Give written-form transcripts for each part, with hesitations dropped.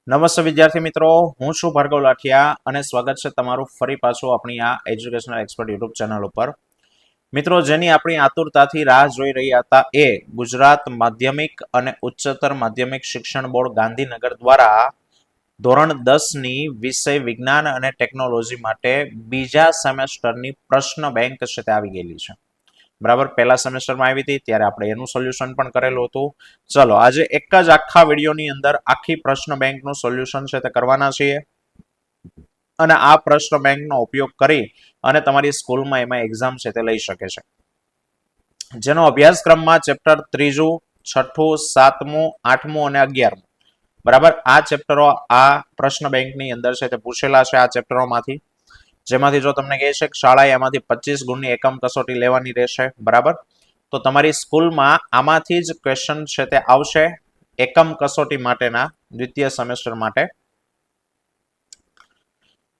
નમસ્તે વિદ્યાર્થી મિત્રો, હું છું ભાર્ગવ લાઠિયા અને સ્વાગત છે તમારું ફરી પાછું આપણી આ એજ્યુકેશનલ એક્સપર્ટ યુટ્યુબ ચેનલ ઉપર. મિત્રો, જેની આપણી આતુરતાથી રાહ જોઈ રહ્યા હતા એ ગુજરાત માધ્યમિક અને ઉચ્ચતર માધ્યમિક શિક્ષણ બોર્ડ ગાંધીનગર દ્વારા ધોરણ 10 ની વિષય વિજ્ઞાન અને ટેકનોલોજી માટે બીજા સેમેસ્ટરની પ્રશ્ન બેંક છે તે આવી ગયેલી છે. બરાબર, પહેલા સેમેસ્ટરમાં આવી હતી ત્યારે આપણે એનું સોલ્યુશન પણ કરેલું હતું. ચલો, આજે એક જ આખા વિડીયોની અંદર આખી પ્રશ્ન બેંકનું સોલ્યુશન છે તે કરવાના છીએ અને આ પ્રશ્ન બેંકનો ઉપયોગ કરી અને તમારી સ્કૂલમાં એમાં એક્ઝામ છે તે લઈ શકે છે. જેનો અભ્યાસક્રમમાં ચેપ્ટર 3, 6, 7, 8 અને 11. બરાબર, આ ચેપ્ટરો આ પ્રશ્ન બેંકની અંદર છે તે પૂછેલા છે આ ચેપ્ટરોમાંથી. જેમાંથી જો તમને કહે છે કે શાળાએ એમાંથી 25 ગુણની એકમ કસોટી લેવાની રહેશે. બરાબર, તો તમારી સ્કૂલમાં આમાંથી જ ક્વેશ્ચન છે તે આવશે એકમ કસોટી માટેના દ્વિતીય સેમેસ્ટર માટે.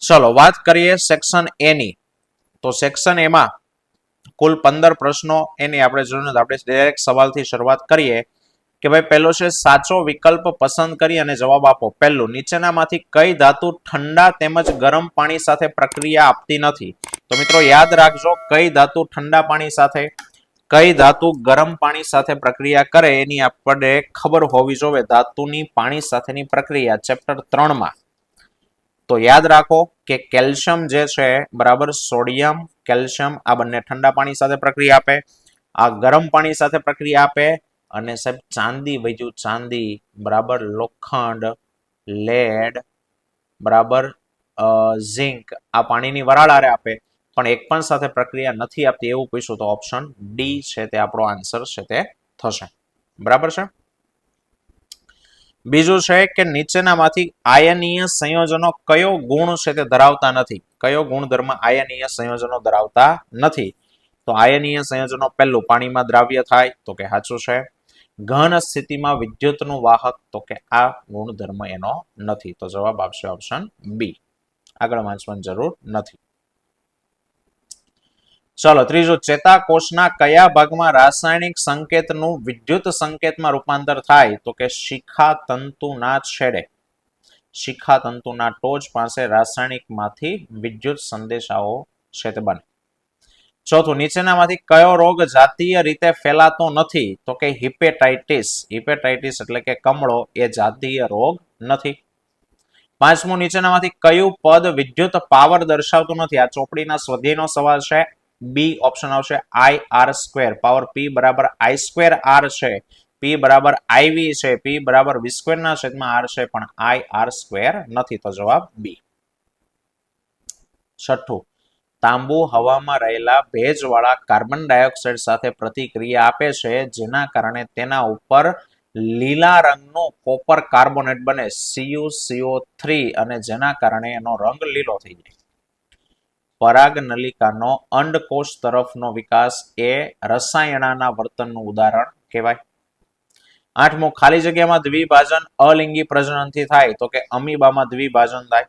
ચલો, વાત કરીએ સેક્શન એ ની. તો સેક્શન એમાં કુલ 15 પ્રશ્નો એની આપણે જોયું. આપણે ડાયરેક્ટ સવાલથી શરૂઆત કરીએ કે ભાઈ પહેલો છે સાચો વિકલ્પ પસંદ કરી અને જવાબ આપો. પહેલું, નીચેનામાંથી કઈ ધાતુ ઠંડા તેમજ ગરમ પાણી સાથે પ્રક્રિયા આપતી નથી? તો મિત્રો યાદ રાખજો, કઈ ધાતુ ઠંડા પાણી સાથે, કઈ ધાતુ ગરમ પાણી સાથે પ્રક્રિયા કરે એની આપણે ખબર હોવી જોઈએ. ધાતુની પાણી સાથેની પ્રક્રિયા ચેપ્ટર 3 માં. તો યાદ રાખો કે કેલ્શિયમ જે છે, બરાબર, સોડિયમ કેલ્શિયમ આ બંને ઠંડા પાણી સાથે પ્રક્રિયા આપે, આ ગરમ પાણી સાથે પ્રક્રિયા આપે. અને સાહેબ ચાંદી વૈજુ ચાંદી, બરાબર, લોખંડ, લેડ, બરાબર, ઝિંક આ પાણીની વરાળ આરે આપે પણ એક પણ સાથે પ્રક્રિયા નથી આપતી એવું પૂછ્યું તો ઓપ્શન ડી છે તે આપણો આન્સર છે તે થશે. બરાબર છે. બીજું છે કે નીચેનામાંથી આયનીય સંયોજનો કયો ગુણ છે તે ધરાવતા નથી? કયો ગુણધર્મ આયનીય સંયોજનો ધરાવતા નથી? તો આયનીય સંયોજનો પહેલું, પાણીમાં દ્રાવ્ય થાય, તો કે સાચું છે. ઘન સ્થિતિમાં વિદ્યુતનું વાહક, તો કે આ ગુણધર્મ એનો નથી. તો જવાબ આપશે ઓપ્શન બી. આગળ વાંચવાની જરૂર નથી. ચલો, ત્રીજું, ચેતાકોષના કયા ભાગમાં રાસાયણિક સંકેતનું વિદ્યુત સંકેતમાં રૂપાંતર થાય? તો કે શિખા તંતુના છેડે, શિખા તંતુના ટોચ પાસે રાસાયણિકમાંથી વિદ્યુત સંદેશાઓ છે તે બને. ચોથું, નીચેનામાંથી કયો રોગ જાતીય રીતે ફેલાતો નથી? તો કે હિપેટાઇટિસ. હિપેટાઇટિસ એટલે કે કમળો એ જાતીય રોગ નથી. પાંચમું, નીચેનામાંથી કયું પદ વિદ્યુત પાવર દર્શાવતું નથી? આ ચોપડીના સ્વાધ્યાયનો સવાલ છે. બી ઓપ્શન આવશે I/R². પાવર P બરાબર I²R છે. P બરાબર IV છે. P બરાબર V² ના છેદમાં R છે, પણ I/R² નથી. તો જવાબ બી. છઠ્ઠું, તાંબુ હવામાં રહેલા ભેજવાળા કાર્બન ડાયોક્સાઇડ સાથે પ્રતિક્રિયા આપે છે, જેના કારણે તેના ઉપર લીલા રંગનું કોપર કાર્બોનેટ બને CuCO3 અને જેના કારણે એનો રંગ લીલો થઈ જાય. પરાગ નલિકાનો અંડકોષ તરફનો વિકાસ એ રસાયણના વર્તનનું ઉદાહરણ કહેવાય. આઠમું, ખાલી જગ્યામાં દ્વિભાજન અલિંગી પ્રજનનથી થાય? તો કે અમીબામાં દ્વિભાજન થાય,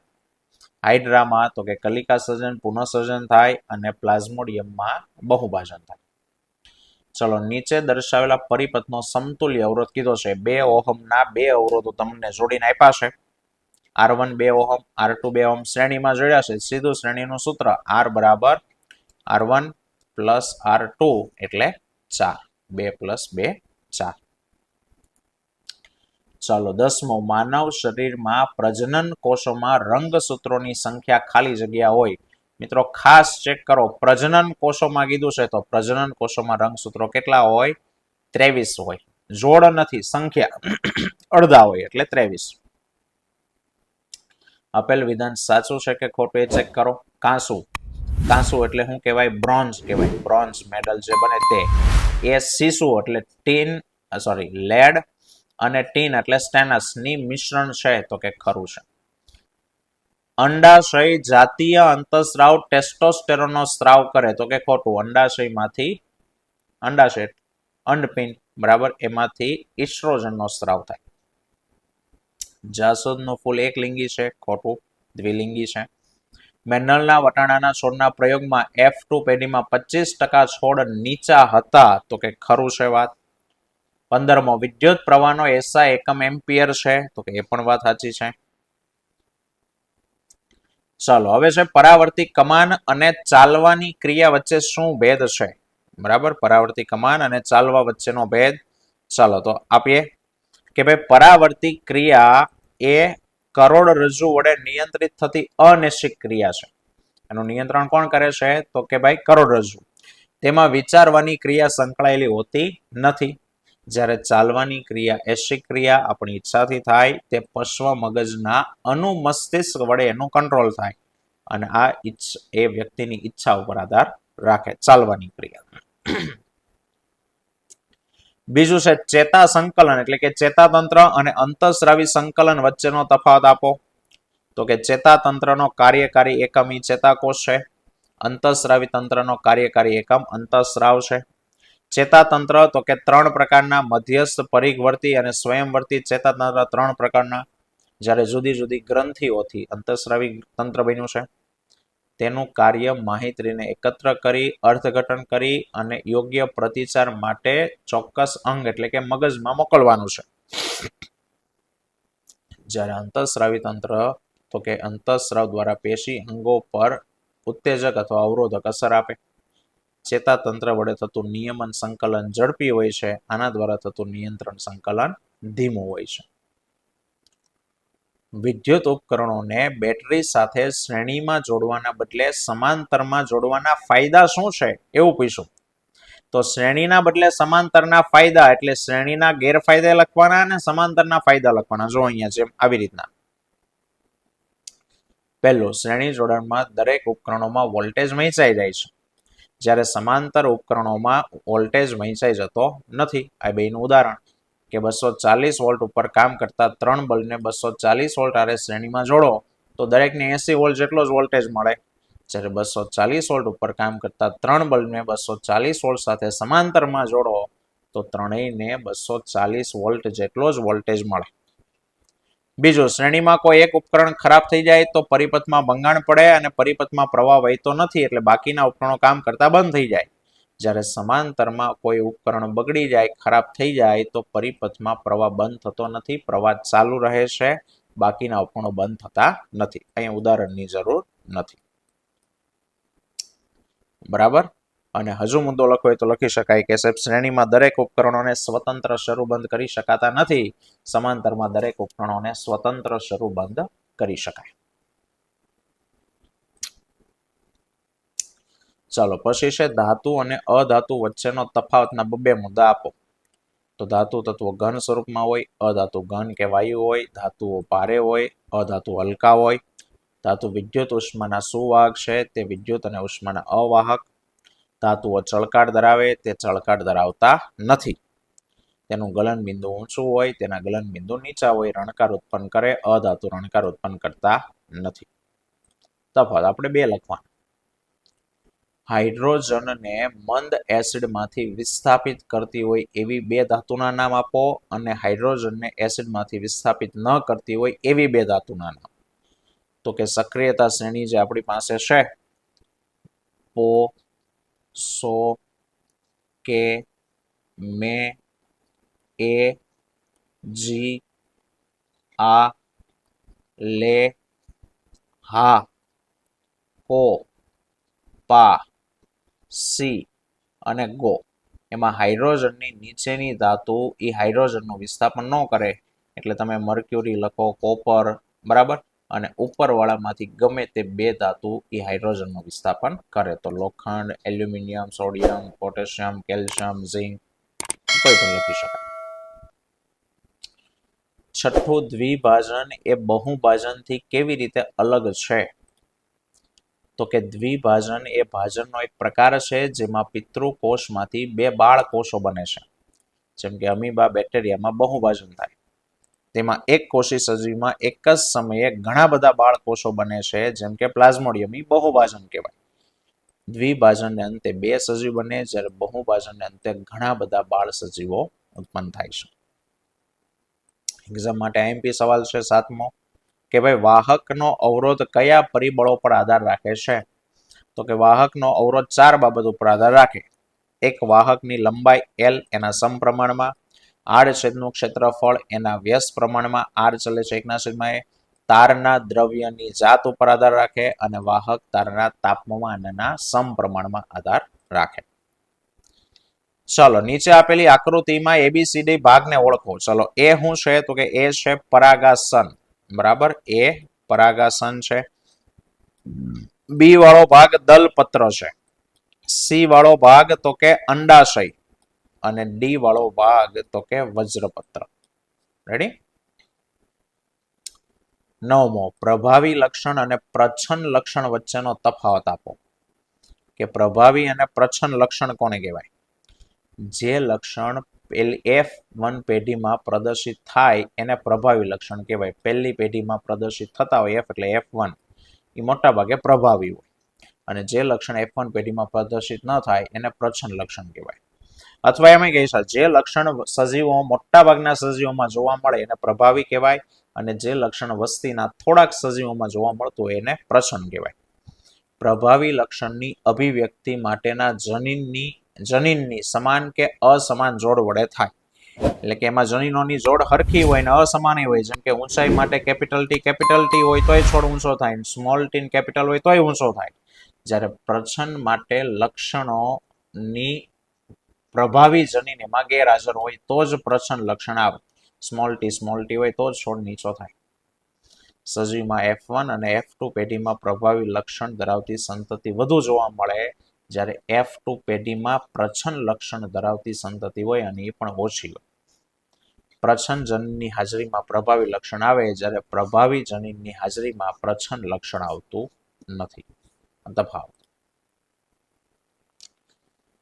હાઇડ્રામાં તો કે કલિકા સર્જન પુનઃસર્જન થાય અને પ્લાઝ્મોડિયમમાં બહુભાજન થાય. ચલો, નીચે દર્શાવેલા પરિપથનો સમતુલ્ય અવરોધ કીધો છે. 2 ઓહમના 2 અવરોધો તમને જોડીને આપ્યા છે. R1 2 ઓહમ, R2 2 ઓહમ શ્રેણીમાં જોડ્યા છે. સીધું શ્રેણીનું સૂત્ર R બરાબર R1 પ્લસ R2 એટલે 4. 2 પ્લસ 2 4. ચાલો, 10મો, માનવ શરીરમાં પ્રજનન કોષોમાં રંગસૂત્રોની સંખ્યા ખાલી જગ્યા હોય. મિત્રો ખાસ ચેક કરો, પ્રજનન કોષોમાં કીધું છે તો પ્રજનન કોષોમાં રંગસૂત્રો કેટલા હોય? 23 હોય. જોડ નથી, સંખ્યા અડધા હોય એટલે 23. આપેલ વિધાન સાચું છે કે ખોટું એ ચેક કરો. કાંસુ, કાંસુ એટલે શું કહેવાય? બ્રોન્ઝ કહેવાય. બ્રોન્ઝ મેડલ જે બને તે. એ સીસુ એટલે ટીન, સોરી લેડ અને ટીન એટલે સ્ટેનસ ની મિશ્રણ છે, તો કે ખરું છે. અંડાશય જાતીય અંતઃસ્રાવ ટેસ્ટોસ્ટેરોનનો સ્ત્રાવ કરે? તો કે ખોટું. અંડાશયમાંથી, અંડાશય અંડપિંડ, બરાબર, એમાંથી ઇસ્ટ્રોજનનો સ્ત્રાવ થાય. જાસૂદનું ફૂલ એકલિંગી છે? ખોટું, દ્વિલિંગી છે. મેન્ડલના વટાણાના છોડના પ્રયોગમાં F2 પેઢીમાં 25% છોડ નીચા હતા? તો કે ખરું છે વાત. 15મો, વિદ્યુત પ્રવાહનો SI એકમ એમ્પિયર છે? તો કે એ પણ વાત સાચી છે. ચાલો હવે છે પરાવર્તી કમાન અને ચાલવાની ક્રિયા વચ્ચે શું ભેદ છે? બરાબર, પરાવર્તી કમાન અને ચાલવા વચ્ચેનો ભેદ. ચાલો તો આપીએ કે ભાઈ પરાવર્તી ક્રિયા એ કરોડરજ્જુ વડે નિયંત્રિત થતી અનિશ્ચિત ક્રિયા છે. એનું નિયંત્રણ કોણ કરે છે? તો કે ભાઈ કરોડરજ્જુ. તેમાં વિચારવાની ક્રિયા સંકળાયેલી હોતી નથી. જ્યારે ચાલવાની ક્રિયા ઐચ્છિક ક્રિયા આપણી ઈચ્છાથી થાય, તે પશ્વ મગજના અનુમસ્તિષ્ક વડે એનું કંટ્રોલ થાય અને આ એ વ્યક્તિની ઈચ્છા ઉપર આધાર રાખે ચાલવાની ક્રિયા. બીજું છે ચેતા સંકલન એટલે કે ચેતાતંત્ર અને અંતઃસ્રાવી સંકલન વચ્ચેનો તફાવત આપો. તો કે ચેતાતંત્રનો કાર્યકારી એકમ ઈ ચેતાકોષ છે. અંતઃસ્રાવી તંત્રનો કાર્યકારી એકમ અંતઃસ્રાવ છે. ચેતાતંત્ર તો કે 3 પ્રકારના મધ્યસ્થ, પરિઘવર્તી અને સ્વયંવર્તી ચેતાતંત્ર 3 પ્રકારના. જ્યારે જુદી જુદી ગ્રંથિઓથી અંતઃસ્રાવી તંત્ર બન્યું છે. તેનું કાર્ય માહિતીને એકત્ર કરી, અર્થઘટન કરી અને યોગ્ય પ્રતિચાર માટે ચોક્કસ અંગ એટલે કે મગજમાં મોકલવાનું છે. જ્યારે અંતઃસ્રાવી તંત્ર તો કે અંતઃસ્રાવ દ્વારા પેશી અંગો પર ઉત્તેજક અથવા અવરોધક અસર આપે. ચેતાતંત્ર વડે થતું નિયમન સંકલન ઝડપી હોય છે. આના દ્વારા થતું નિયંત્રણ સંકલન ધીમું હોય છે. વિદ્યુત ઉપકરણોને બેટરી સાથે શ્રેણીમાં જોડવાના બદલે સમાંતરમાં જોડવાના ફાયદા શું છે એવું પૂછ્યું. તો શ્રેણીના બદલે સમાંતરના ફાયદા એટલે શ્રેણીના ગેરફાયદા લખવાના અને સમાંતરના ફાયદા લખવાના. જો અહીંયા જેમ આવી રીતના. પહેલું, શ્રેણી જોડાણમાં દરેક ઉપકરણોમાં વોલ્ટેજ વહેંચાઈ જાય છે, જ્યારે સમાંતર ઉપકરણોમાં વોલ્ટેજ વહેંચાઈ જતો નથી. આ બેનું ઉદાહરણ કે 240 વોલ્ટ ઉપર કામ કરતા 3 બલ્બને 240 વોલ્ટ આરે શ્રેણીમાં જોડો તો દરેકને 80 વોલ્ટ જેટલો જ વોલ્ટેજ મળે. જ્યારે 240 વોલ્ટ ઉપર કામ કરતા 3 બલ્બને 240 વોલ્ટ સાથે સમાંતરમાં જોડો તો ત્રણેયને 240 વોલ્ટ જેટલો જ વોલ્ટેજ મળે. બીજું, શ્રેણીમાં કોઈ એક ઉપકરણ ખરાબ થઈ જાય તો પરિપથમાં ભંગાણ પડે અને પરિપથમાં પ્રવાહ વહેતો નથી, એટલે બાકીના ઉપકરણો કામ કરતા બંધ થઈ જાય. જ્યારે સમાંતરમાં કોઈ ઉપકરણ બગડી જાય, ખરાબ થઈ જાય તો પરિપથમાં પ્રવાહ બંધ થતો નથી, પ્રવાહ ચાલુ રહે છે, બાકીના ઉપકરણો બંધ થતા નથી. અહીંયા ઉદાહરણની જરૂર નથી. બરાબર. અને હજુ મુદ્દો લખવો હોય તો લખી શકાય કે સાહેબ શ્રેણીમાં દરેક ઉપકરણોને સ્વતંત્ર શરૂ બંધ કરી શકાતા નથી, સમાંતરમાં દરેક ઉપકરણોને સ્વતંત્ર શરૂ બંધ કરી શકાય. ચાલો પછી છે ધાતુ અને અધાતુ વચ્ચેનો તફાવતના 2 મુદ્દા આપો. તો ધાતુ તત્વો ઘન સ્વરૂપમાં હોય, અધાતુ ઘન કે વાયુ હોય, ધાતુઓ ભારે હોય, અધાતુ હલકા હોય. ધાતુ વિદ્યુત ઉષ્માના સુવાહક છે, તે વિદ્યુત અને ઉષ્માના અવાહક. ધાતુઓ ચળકાટ ધરાવે, તે ચળકાટ ધરાવતા નથી. તેનું ગલન બિંદુ ઊંચું હોય, તેના ગલન બિંદુ નીચા હોય. રણકાર ઉત્પન્ન કરે, અધાતુ રણકાર ઉત્પન્ન કરતા નથી. તફાવત આપણે 2 લખવાના. હાઇડ્રોજનને મંદ એસિડમાંથી વિસ્થાપિત કરતી હોય એવી 2 ધાતુના નામ આપો અને હાઇડ્રોજનને એસિડમાંથી વિસ્થાપિત ન કરતી હોય એવી 2 ધાતુના નામ. તો કે સક્રિયતા શ્રેણી જે આપણી પાસે છે, પો, સો, કે, મે, એ, જી, આ, લે, હા, કો, પા, સી અને ગો. એમાં હાઇડ્રોજનની નીચેની ધાતુ એ હાઇડ્રોજનનું વિસ્થાપન ન કરે, એટલે તમે મર્ક્યુરી લખો, કોપર, બરાબર. અને ઉપરવાળામાંથી ગમે તે 2 ધાતુ એ હાઇડ્રોજનનું વિસ્થાપન કરે. તો લોખંડ, aluminium, sodium, potassium, calcium, zinc, કોઈ પણ લખી શકાય. છઠ્ઠું, દ્વિભાજન એ બહુભાજનથી કેવી રીતે અલગ છે? તો કે દ્વિભાજન એ ભાજનનો એક પ્રકાર છે જેમાં પિતૃકોષમાંથી 2 બાળકોષો બને છે. જેમ કે અમીબા, બેક્ટેરિયામાં બહુભાજન થાય. તેમાં એક કોષી સજીવમાં એક જ સમયે ઘણા બધા બાળકોષો બને છે, જેમ કે પ્લાઝ્મોડિયમ, એ બહુભાજન કહેવાય. દ્વિભાજનને અંતે 2 સજીવ બને, જ્યારે બહુભાજનને અંતે ઘણા બધા બાળ સજીવો ઉત્પન્ન થાય છે. એક્ઝામ માટે આઈએમપી સવાલ છે 7મો કે ભાઈ વાહકનો અવરોધ કયા પરિબળો પર આધાર રાખે છે? તો કે વાહકનો અવરોધ 4 બાબત ઉપર આધાર રાખે. એક, વાહકની લંબાઈ L એના સમપ્રમાણમાં. આડછેદનું ક્ષેત્રફળ એના વ્યસ્ત પ્રમાણમાં. R ચલે છે 1/A. તારના દ્રવ્યની જાત ઉપર આધાર રાખે અને વાહક તારના તાપમાનના સમપ્રમાણમાં આધાર રાખે. ચલો નીચે આપેલી આકૃતિમાં એબીસીડી ભાગને ઓળખો. ચલો એ શું છે તો કે એ છે પરાગાસન. બરાબર, એ પરાગાસન છે. બી વાળો ભાગ દલપત્ર છે. સી વાળો ભાગ તો કે અંડાશય અને ડી વાળો ભાગ તો કે વજ્રપત્ર. રેડી. નવમો, પ્રભાવી લક્ષણ અને પ્રચ્છન્ન લક્ષણ વચ્ચેનો તફાવત આપો. કે પ્રભાવી અને પ્રચ્છન્ન લક્ષણ કોને કહેવાય? જે લક્ષણ F1 પેઢીમાં પ્રદર્શિત થાય એને પ્રભાવી લક્ષણ કહેવાય. પહેલી પેઢીમાં પ્રદર્શિત થતા હોય F એટલે F1 એ મોટા ભાગે પ્રભાવી હોય અને જે લક્ષણ F1 પેઢીમાં પ્રદર્શિત ન થાય એને પ્રચ્છન્ન લક્ષણ કહેવાય. અથવા એમ કહી શકાય જે લક્ષણ સજીવો મોટા ભાગના સજીવોમાં જોવા મળે એને પ્રભાવી કહેવાય અને જે લક્ષણ વસ્તીના થોડાક સજીવોમાં જોવા મળતું હોય એને પ્રચ્છન્ન કહેવાય. પ્રભાવી લક્ષણની અભિવ્યક્તિ માટેના જનીનની સમાન કે અસમાન જોડ વડે થાય. એટલે કે એમાં જનીનોની જોડ હરખી હોય ને અસમાન હોય. જેમ કે ઊંચાઈ માટે કેપિટલ ટી હોય તોય છોડ ઊંચો થાય, સ્મોલ ટી કેપિટલ હોય તોય ઊંચો થાય. જ્યારે પ્રચ્છન્ન માટે લક્ષણોની પ્રભાવી જનીન એમાં ગેરહાજર હોય તો જ પ્રચ્છન્ન લક્ષણ આવે. સ્મોલ ટી હોય તો જ છોડ નીચો થાય. સજીવમાં F1 અને F2 પેઢીમાં પ્રભાવી લક્ષણ ધરાવતી સંતતિ વધુ જોવા મળે, જ્યારે F2 પેઢીમાં પ્રચ્છન્ન લક્ષણ ધરાવતી સંતતિ હોય અને એ પણ ઓછી હોય. પ્રચ્છન્ન જનીનની હાજરીમાં પ્રભાવી લક્ષણ આવે, જ્યારે પ્રભાવી જનીનની હાજરીમાં પ્રચ્છન્ન લક્ષણ આવતું નથી. તફાવત.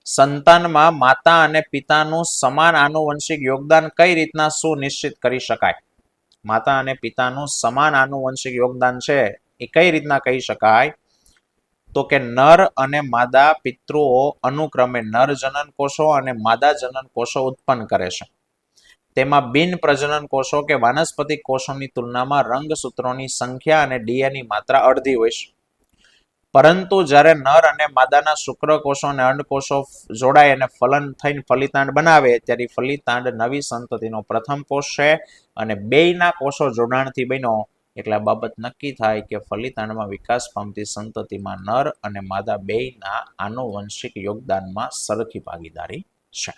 સંતાનમાં માતા અને પિતાનું સમાન આનુવંશિક યોગદાન કઈ રીતના સુનિશ્ચિત કરી શકાય? માતા અને પિતાનું સમાન આનુવંશિક યોગદાન છે એ કઈ રીતના કહી શકાય? તો કે નર અને માદા પિતૃઓ અનુક્રમે નર જનન કોષો અને માદા જનન કોષો ઉત્પન્ન કરે છે. તેમાં બિન પ્રજનન કોષો કે વાનસ્પતિક કોષોની તુલનામાં રંગસૂત્રોની સંખ્યા અને ડીએનએની માત્રા અડધી હોય છે. પરંતુ જ્યારે નર અને માદાના શુક્રકોષો અને અંડકોષો જોડાય અને ફલન થઈને ફલિતાંડ બનાવે ત્યારે ફલિતાંડ નવી સંતતિનો પ્રથમ કોષ છે અને બેયના કોષો જોડાણથી બન્યો એટલે આ બાબત નક્કી થાય કે ફલિતાંડમાં વિકાસ પામતી સંતતિમાં નર અને માદા બેયના આનુવંશિક યોગદાનમાં સરખી ભાગીદારી છે.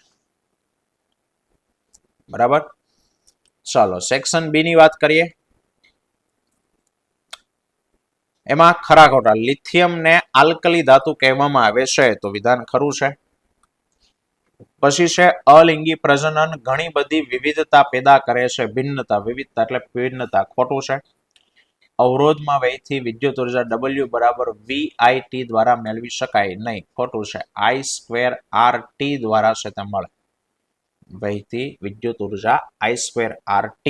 બરાબર. ચાલો સેક્શન બી ની વાત કરીએ. એમાં ખરા ખોટા. લિથિયમને આલ્કલી ધાતુ કહેવામાં આવે છે તો વિધાન ખરું છે. પછી છે અલિંગી પ્રજનન ઘણી બધી વિવિધતા પેદા કરે છે. ભિન્નતા, વિવિધતા એટલે ભિન્નતા, ખોટું છે. અવરોધમાં વહેતી વિદ્યુત ઉર્જા W બરાબર VIT દ્વારા મેળવી શકાય નહીં, ખોટું છે. I2RT દ્વારા છે તે મળે. વહેતી વિદ્યુત ઉર્જા I2RT,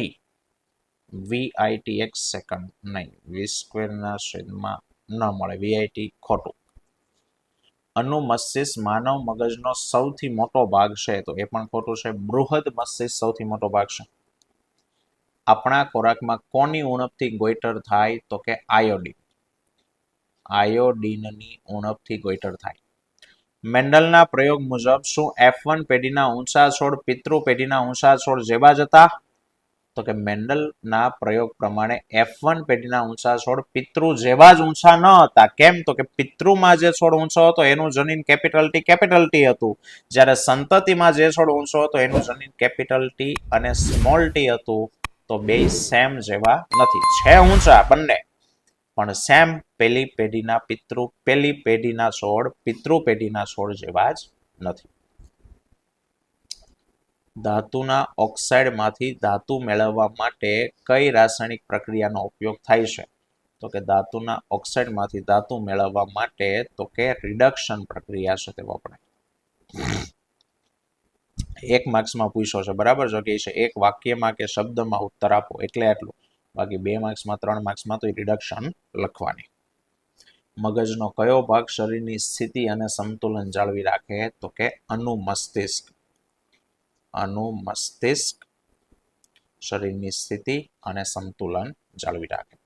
VIT એક સેકન્ડ નહીં, V2 ના છેદમાં ન મળે, VIT ખોટું. અનુમસ્તિષ્ક માનવ મગજનો સૌથી મોટો ભાગ છે તો એ પણ ખોટું છે. બૃહદ મસ્તિષ્ક સૌથી મોટો ભાગ છે. આપણા ખોરાકમાં કોની ઉણપથી ગોઈટર થાય તો કે આયોડિન. આયોડિનની ઉણપથી ગોઈટર થાય. મેન્ડલના પ્રયોગ મુજબ શું F1 પેઢીના ઊંચા છોડ પિતૃ પેઢીના ઊંચા છોડ જેવા જ હતા? તો કે મેન્ડલના પ્રયોગ પ્રમાણે F1 પેઢીના ઊંચા છોડ પિતૃ જેવા જ ઊંચા ન હતા. કેમ? તો કે પિતૃમાં જે છોડ ઊંચો હતો એનું જનીન કેપિટલ ટી હતું, જ્યારે સંતતિમાં જે છોડ ઊંચો હતો એનું જનીન કેપિટલ ટી અને સ્મોલ ટી હતું. તો બે સેમ જેવા નથી, છે ઊંચા બંને પણ સેમ પેલી પેઢીના પિતૃ પેઢીના છોડ જેવા જ નથી. ધાતુના ઓક્સાઇડમાંથી ધાતુ મેળવવા માટે કઈ રાસાયણિક પ્રક્રિયાનો ઉપયોગ થાય છે? તો કે ધાતુના ઓક્સાઇડમાંથી ધાતુ મેળવવા માટે તો કે રિડક્શન પ્રક્રિયા છે તે વપરાય. 1 માર્ક્સમાં પૂછ્યો છે, બરાબર. જો કે છે એક વાક્યમાં કે શબ્દમાં ઉત્તર આપો એટલે આટલું, બાકી 2 માર્ક્સમાં 3 માર્ક્સમાં તો રિડક્શન લખવાની. મગજનો કયો ભાગ શરીરની સ્થિતિ અને સંતુલન જાળવી રાખે? તો કે અનુમસ્તિષ્ક. અનુમસ્તિષ્ક શરીરની સ્થિતિ અને સંતુલન જાળવી રાખે.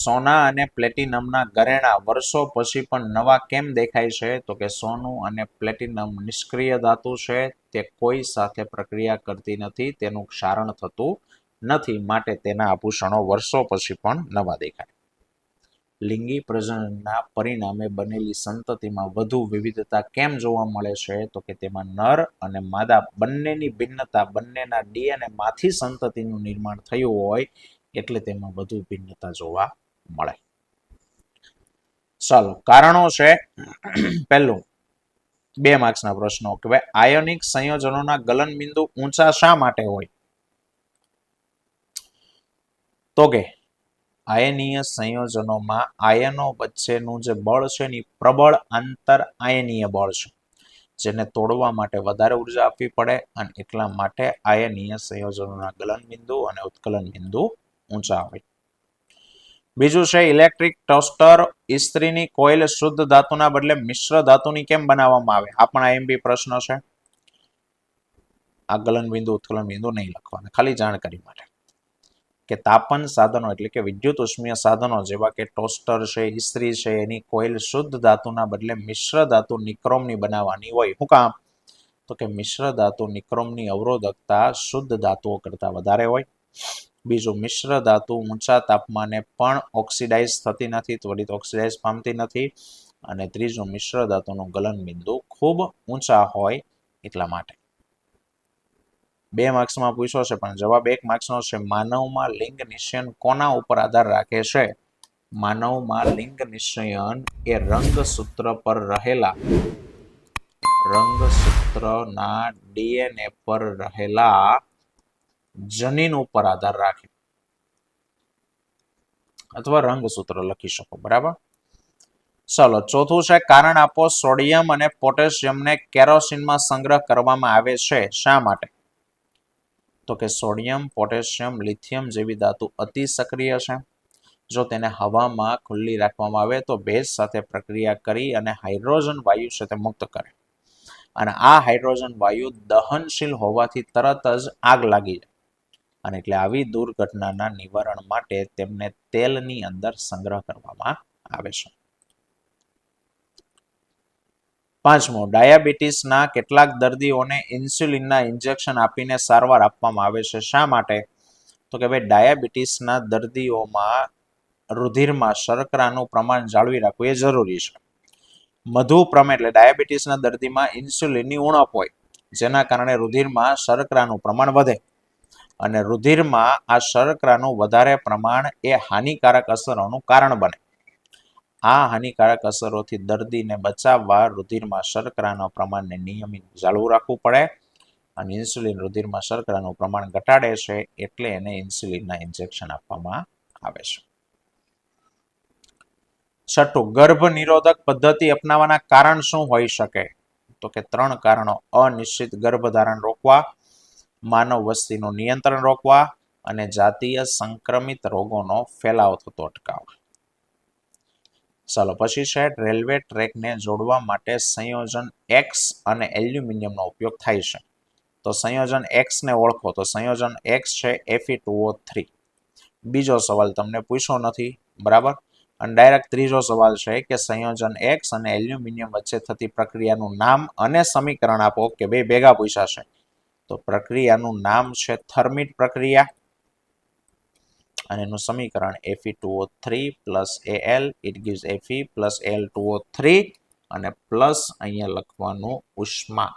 સોના અને પ્લેટિનમના ઘરેણા વર્ષો પછી પણ નવા કેમ દેખાય છે? તો કે સોનું અને પ્લેટિનમ નિષ્ક્રિય ધાતુ છે, તે કોઈ સાથે પ્રક્રિયા કરતી નથી, તેનું ક્ષારણ થતું નથી, માટે તેના આભૂષણો વર્ષો પછી પણ નવા દેખાય. લિંગી પ્રજનનના પરિણામે બનેલી સંતતિમાં વધુ વિવિધતા કેમ જોવા મળે છે? તો કે તેમાં નર અને માદા બંનેની ભિન્નતા, બંનેના ડીએનએ માંથી સંતતિનું નિર્માણ થયું હોય એટલે તેમાં વધુ ભિન્નતા જોવા મળે. ચાલો, કારણો છે. પહેલું 2 માર્ક્સના પ્રશ્નો કે ભાઈ આયોનિક સંયોજનોના ગલનબિંદુ ઊંચા શા માટે હોય? તો કે આયનીય સંયોજનોમાં આયનો વચ્ચેનું જે બળ છે એ પ્રબળ આંતર આયનીય બળ છે, જેને તોડવા માટે વધારે ઉર્જા આપવી પડે, અને એટલા માટે આયનીય સંયોજનોના ગલનબિંદુ અને ઉત્કલન બિંદુ ઊંચા હોય. બીજું છે ઇલેક્ટ્રિક ટોસ્ટર ઇસ્ત્રીની કોઇલ શુદ્ધ ધાતુના બદલે મિશ્ર ધાતુની કેમ બનાવવામાં આવે? આ પણ આઈએમપી પ્રશ્ન છે. આ ગલનબિંદુ ઉત્કલન બિંદુ નહીં લખવાના, ખાલી જાણકારી માટે. કે તાપન સાધનો એટલે કે વિદ્યુત ઉષ્મીય સાધનો જેવા કે ટોસ્ટર છે, ઇસ્ત્રી છે, એની કોઇલ શુદ્ધ ધાતુના બદલે મિશ્ર ધાતુ નિક્રોમની બનાવવાની હોય. શું કામ? તો કે મિશ્ર ધાતુ નિક્રોમની અવરોધકતા શુદ્ધ ધાતુઓ કરતા વધારે હોય. બીજું, મિશ્ર ધાતુ ઊંચા તાપમાને પણ ઓક્સિડાઇઝ થતી નથી, ત્વરિત ઓક્સિડાઇઝ પામતી નથી. અને ત્રીજું, મિશ્ર ધાતુનું ગલન બિંદુ ખૂબ ઊંચા હોય એટલા માટે. 2 માર્ક્સમાં પૂછ્યો છે પણ જવાબ 1 માર્ક્સનો છે. માનવમાં લિંગ નિશ્ચયન કોના ઉપર આધાર રાખે છે? માનવમાં લિંગ નિશ્ચયન એ રંગસૂત્ર પર રહેલા, રંગસૂત્રના ડીએનએ પર રહેલા જનીન ઉપર આધાર રાખે, અથવા રંગસૂત્ર લખી શકો. બરાબર. ચાલો, ચોથું છે કારણ આપો. સોડિયમ અને પોટેશિયમને કેરોસીનમાં સંગ્રહ કરવામાં આવે છે, શા માટે? તો કે સોડિયમ, પોટેશિયમ, લિથિયમ જેવી ધાતુ અતિ સક્રિય છે. જો તેને હવામાં ખુલ્લી રાખવામાં આવે તો ભેજ સાથે પ્રક્રિયા કરી અને હાઇડ્રોજન વાયુ છે તે મુક્ત કરે, અને આ હાઇડ્રોજન વાયુ દહનશીલ હોવાથી તરત જ આગ લાગી જાય, અને એટલે આવી દુર્ઘટનાના નિવારણ માટે તેમને તેલની અંદર સંગ્રહ કરવામાં આવે છે. 5મો, ડાયાબિટીસના કેટલાક દર્દીઓને ઇન્સ્યુલિનના ઇન્જેક્શન આપીને સારવાર આપવામાં આવે છે, શા માટે? તો કે ભાઈ ડાયાબિટીસના દર્દીઓમાં રુધિરમાં શર્કરાનું પ્રમાણ જાળવી રાખવું એ જરૂરી છે. મધુ પ્રમેય એટલે ડાયાબિટીસના દર્દીમાં ઇન્સ્યુલિનની ઉણપ હોય, જેના કારણે રુધિરમાં શર્કરાનું પ્રમાણ વધે, અને રુધિરમાં આ શર્કરાનું વધારે પ્રમાણ એ હાનિકારક અસરોનું કારણ બને. આ હાનિકારક અસરોથી દર્દીને બચાવવા રુધિરમાં શર્કરાના પ્રમાણને નિયમિત જાળવું રાખવું પડે, અને ઇન્સ્યુલિન રુધિરમાં શર્કરાનું પ્રમાણ ઘટાડે છે, એટલે એને ઇન્સ્યુલિનના ઇન્જેક્શન આપવામાં આવે છે. 6, ગર્ભ નિરોધક પદ્ધતિ અપનાવવાના કારણ શું હોઈ શકે? તો કે 3 કારણો. અનિશ્ચિત ગર્ભધારણ રોકવા, માનવ વસ્તીનું નિયંત્રણ રોકવા, અને જાતીય સંક્રમિત રોગોનો ફેલાવ થતો અટકાવવા. ચાલો, પછી છે રેલવે ટ્રેકને જોડવા માટે સંયોજન એક્સ અને એલ્યુમિનિયમનો ઉપયોગ થાય છે. તો સંયોજન એક્સ ને ઓળખો. તો સંયોજન એક્સ છે Fe2O3. બીજો સવાલ તમને પૂછ્યો નથી, બરાબર. અને ડાયરેક્ટ ત્રીજો સવાલ છે કે સંયોજન એક્સ અને એલ્યુમિનિયમ વચ્ચે થતી પ્રક્રિયાનું નામ અને સમીકરણ આપો. કે બે ભેગા પૂછાશે. તો પ્રક્રિયાનું નામ છે થર્મિટ પ્રક્રિયા, અને એનું સમીકરણ Fe2O3 plus Al, it gives Fe plus Al2O3, અને પ્લસ અહીંયા લખવાનું ઉષ્મા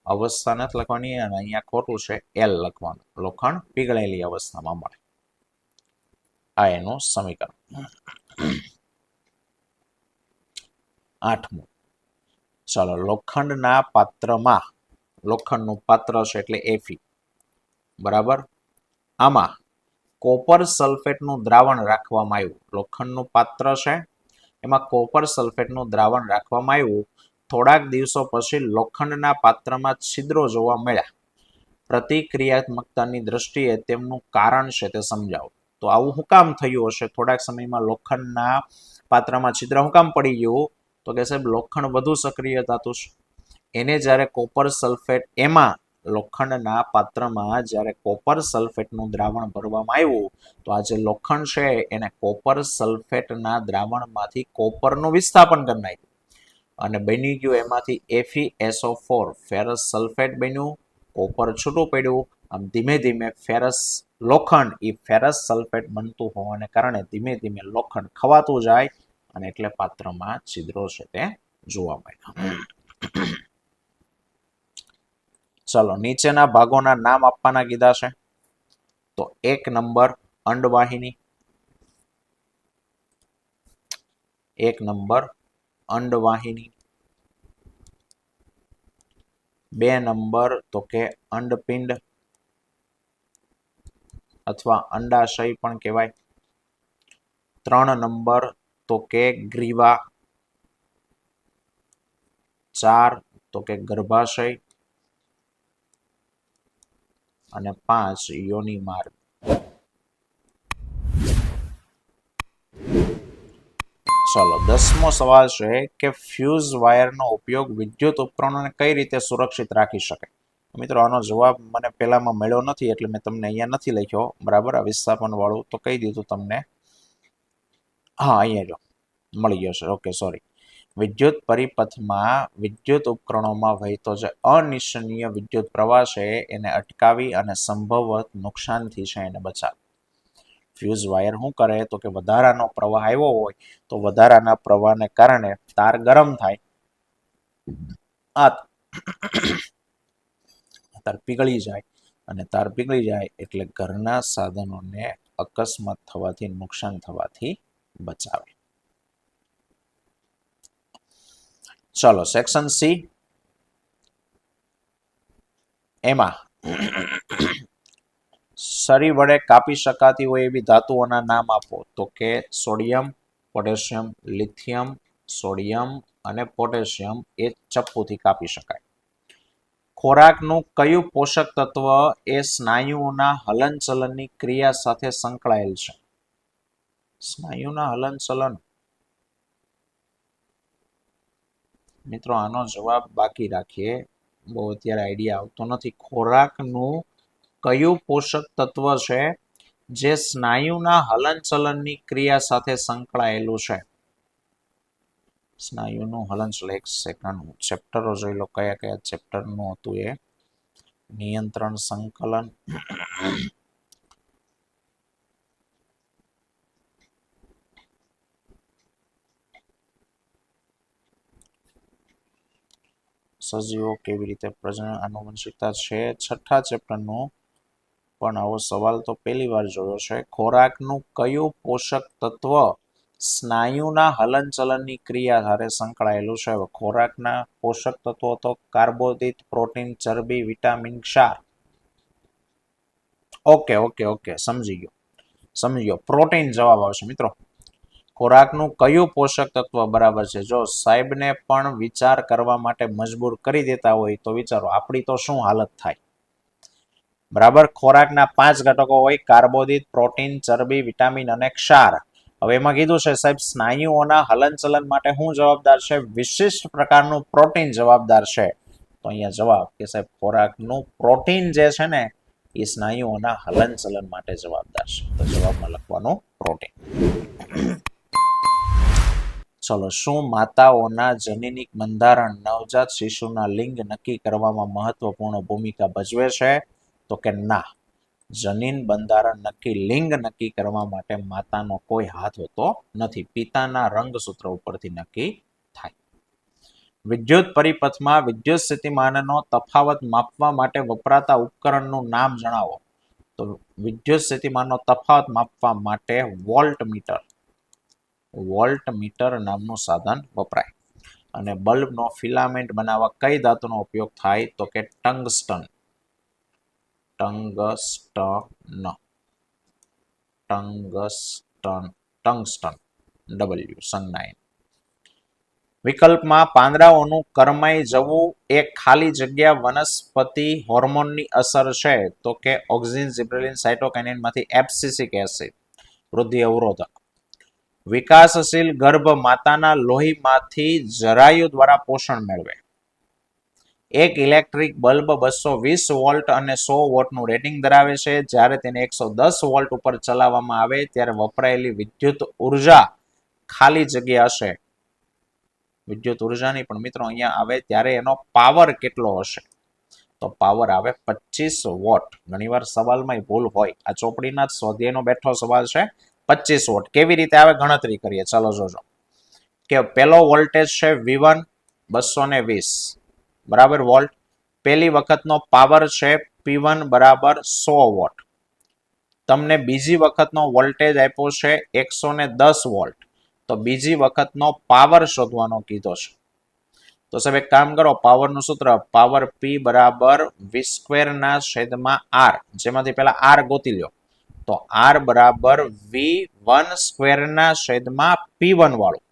અવસ્થા નથી લખવાની, અને અહીંયા ખોટું છે એલ લખવાનું, લોખંડ પીગળેલી અવસ્થામાં મળે. આ એનું સમીકરણ. 8મું, ચાલો, લોખંડના પાત્રમાં, લોખંડનું પાત્ર છે એટલે Fe, બરાબર. આમાં કોપર સલ્ફેટનું દ્રાવણ રાખવામાં આવ્યું. લોખંડનું પાત્ર છે, એમાં કોપર સલ્ફેટનું દ્રાવણ રાખવામાં આવ્યું. થોડાક દિવસો પછી લોખંડના પાત્રમાં છિદ્રો જોવા મળ્યા. પ્રતિક્રિયાત્મકતાની દ્રષ્ટિએ તેમનું કારણ છે તે સમજાવો. તો આવું શું કામ થયું હશે? થોડાક સમયમાં લોખંડના પાત્રમાં છિદ્ર શું કામ પડી ગયું? તો કે સાહેબ લોખંડ વધુ સક્રિય ધાતુ છે. એને જ્યારે કોપર સલ્ફેટ, એમાં લોખંડના પાત્રમાં જ્યારે કોપર સલ્ફેટનું દ્રાવણ ભરવામાં આવ્યું, તો આ જે લોખંડ છે એને કોપર સલ્ફેટના દ્રાવણમાંથી કોપરનું વિસ્થાપન કરી નાખ્યું, અને બની ગયું એમાંથી FeSO4 ફેરસ સલ્ફેટ બન્યું, કોપર છૂટું પડ્યું, આમ ધીમે ધીમે ફેરસ લોખંડ એ ફેરસ સલ્ફેટ બનતું હોવાને કારણે ધીમે ધીમે લોખંડ ખવાતું જાય અને એટલે પાત્રમાં છિદ્રો છે તે જોવા મળ્યા. ચલો નીચેના ભાગોના નામ આપવાના કીધા છે. તો 1 નંબર અંડવાહિની, 1 નંબર અંડવાહિની, 2 નંબર તો કે અંડપિંડ અથવા અંડાશય પણ કહેવાય, 3 નંબર તો કે ગ્રીવા, 4 તો કે ગર્ભાશય અને 5 યોનિ માર્ગ. ચલો 10મો સવાલ છે કે ફ્યુઝ વાયરનો ઉપયોગ વિદ્યુત ઉપકરણોને કઈ રીતે સુરક્ષિત રાખી શકે. મિત્રો આનો જવાબ મને પહેલામાં મળ્યો નથી એટલે મેં તમને અહીંયા નથી લખ્યો, બરાબર, આ વિસ્થાપન વાળું તો કહી દીધું તમને. હા, અહીંયા જો મળી ગયો છે. Okay, sorry. વિદ્યુત પરિપથમાં વિદ્યુત ઉપકરણોમાં વહેતો જે અનિચ્છનીય વિદ્યુત પ્રવાહ છે એને અટકાવી અને સંભવત નુકસાનથી છે એને બચાવે. ફ્યુઝ વાયર શું કરે તો કે વધારાનો પ્રવાહ આવ્યો હોય તો વધારાના પ્રવાહને કારણે તાર ગરમ થાય, આ તાર પીગળી જાય અને તાર પીગળી જાય એટલે ઘરના સાધનોને અકસ્માત થવાથી, નુકસાન થવાથી બચાવે. ચલો સેક્શન સી, એમાં સરી વડે કાપી શકાતી હોય એવી ધાતુઓના નામ આપો. તો કે સોડિયમ, પોટેશિયમ, લિથિયમ, સોડિયમ અને પોટેશિયમ એ ચપ્પુથી કાપી શકાય. ખોરાકનું કયું પોષક તત્વ એ સ્નાયુઓના હલનચલનની ક્રિયા સાથે સંકળાયેલ છે? સ્નાયુના હલનચલન, મિત્રો આનો જવાબ બાકી રાખીએ, બહુ અત્યારે આઈડિયા આવતો નથી. ખોરાકનું કયું પોષક તત્વ છે જે સ્નાયુના હલનચલનની ક્રિયા સાથે સંકળાયેલું છે? સ્નાયુનું હલનચલન, એક સેકન્ડ, ચેપ્ટરો જોઈ લો કયા કયા ચેપ્ટરનું હતું એ. નિયંત્રણ સંકલન, સજીવો કેવી રીતે પ્રજનન, આનુવંશિકતા છે. 6થા ચેપ્ટરનું પણ આવો સવાલ તો પહેલી વાર જોયો છે. ખોરાકનું કયું પોષક તત્વ સ્નાયુના હલનચલનની ક્રિયા સાથે સંકળાયેલું છે? ખોરાકના પોષક તત્વો તો કાર્બોદિત, પ્રોટીન, ચરબી, વિટામિન, ક્ષાર. ઓકે ઓકે ઓકે, સમજી ગયો. પ્રોટીન જવાબ આવશે મિત્રો. ખોરાકનું કયું પોષક તત્વ બરાબર છે? જો સાહેબને પણ વિચાર કરવા માટે મજબૂર કરી દેતા હોય તો વિચારો આપણી તો શું હાલત થાય. બરાબર, ખોરાકના 5 ઘટકો હોય, કાર્બોદિત, પ્રોટીન, ચરબી, વિટામિન અને ક્ષાર. હવે એમાં કીધું છે સાહેબ સ્નાયુઓના હલનચલન માટે શું જવાબદાર છે? વિશિષ્ટ પ્રકારનું પ્રોટીન જવાબદાર છે. તો અહીંયા જવાબ કે સાહેબ ખોરાકનું પ્રોટીન જે છે ને એ સ્નાયુઓના હલનચલન માટે જવાબદાર છે. તો જવાબમાં લખવાનું પ્રોટીન. ચલો, શું માતાઓના જનીનિક બંધારણ નવજાત શિશુના લિંગ નક્કી કરવામાં મહત્વપૂર્ણ ભૂમિકા ભજવે છે? તો કે ના, જનીન બંધારણ લિંગ નક્કી કરવા માટે માતાનો કોઈ હાથ હોતો નથી. પિતાના રંગસૂત્ર ઉપરથી નક્કી થાય. વિદ્યુત પરિપથમાં વિદ્યુત સ્થિતિમાનનો તફાવત માપવા માટે વપરાતા ઉપકરણનું નામ જણાવો. તો વિદ્યુત સ્થિતિમાનનો તફાવત માપવા માટે વોલ્ટમીટર નામનું સાધન વપરાય. અને બલ્બનો ફિલામેન્ટ બનાવવા કઈ ધાતુનો ઉપયોગ થાય? તો કે ટંગસ્ટન. W સંજ્ઞા. વિકલ્પમાં પાંદડાઓનું કરમાઈ જવું એ ખાલી જગ્યા વનસ્પતિ હોર્મોનની અસર છે? તો કે ઓક્સિન, ઝિબ્રેલિન, સાયટોકાઇનિનમાંથી એબ્સિસિક એસિડ, વૃદ્ધિ અવરોધક. વિકાસશીલ ગર્ભ માતાના લોહીમાંથી જરાયુ દ્વારા પોષણ મેળવે. એક ઇલેક્ટ્રિક બલ્બ 220 વોલ્ટ અને 100 વોટનું રેટિંગ ધરાવે છે. જ્યારે તેને 110 વોલ્ટ ઉપર ચલાવવામાં આવે ત્યારે વપરાયેલી વિદ્યુત ઉર્જા ખાલી જગ્યા હશે. વિદ્યુત ઉર્જા નહીં પણ મિત્રો અહીંયા આવે ત્યારે એનો પાવર કેટલો હશે? તો તો પાવર આવે 25 વોટ. ઘણીવાર સવાલમાં ભૂલ હોય. આ ચોપડીના સ્વાધ્યાયનો બેઠો સવાલ છે 25 વોટ. કેવી રીતે આવે ગણતરી કરીએ. ચાલો જોજો કે પેલો વોલ્ટેજ છે V1 220 બરાબર વોલ્ટ. પહેલી વખતનો પાવર છે P1 બરાબર 100 વોટ. તમને બીજી વખતનો વોલ્ટેજ આપ્યો છે 110 વોલ્ટ. તો બીજી વખતનો પાવર શોધવાનો કીધો છે. તો સાહેબ એક કામ કરો, પાવરનું સૂત્ર પાવર P બરાબર V² ના છેદમાં R, જેમાંથી પહેલા R ગોતી લ્યો. તો R બરાબર V1² ના છેદમાં P1 વાળું.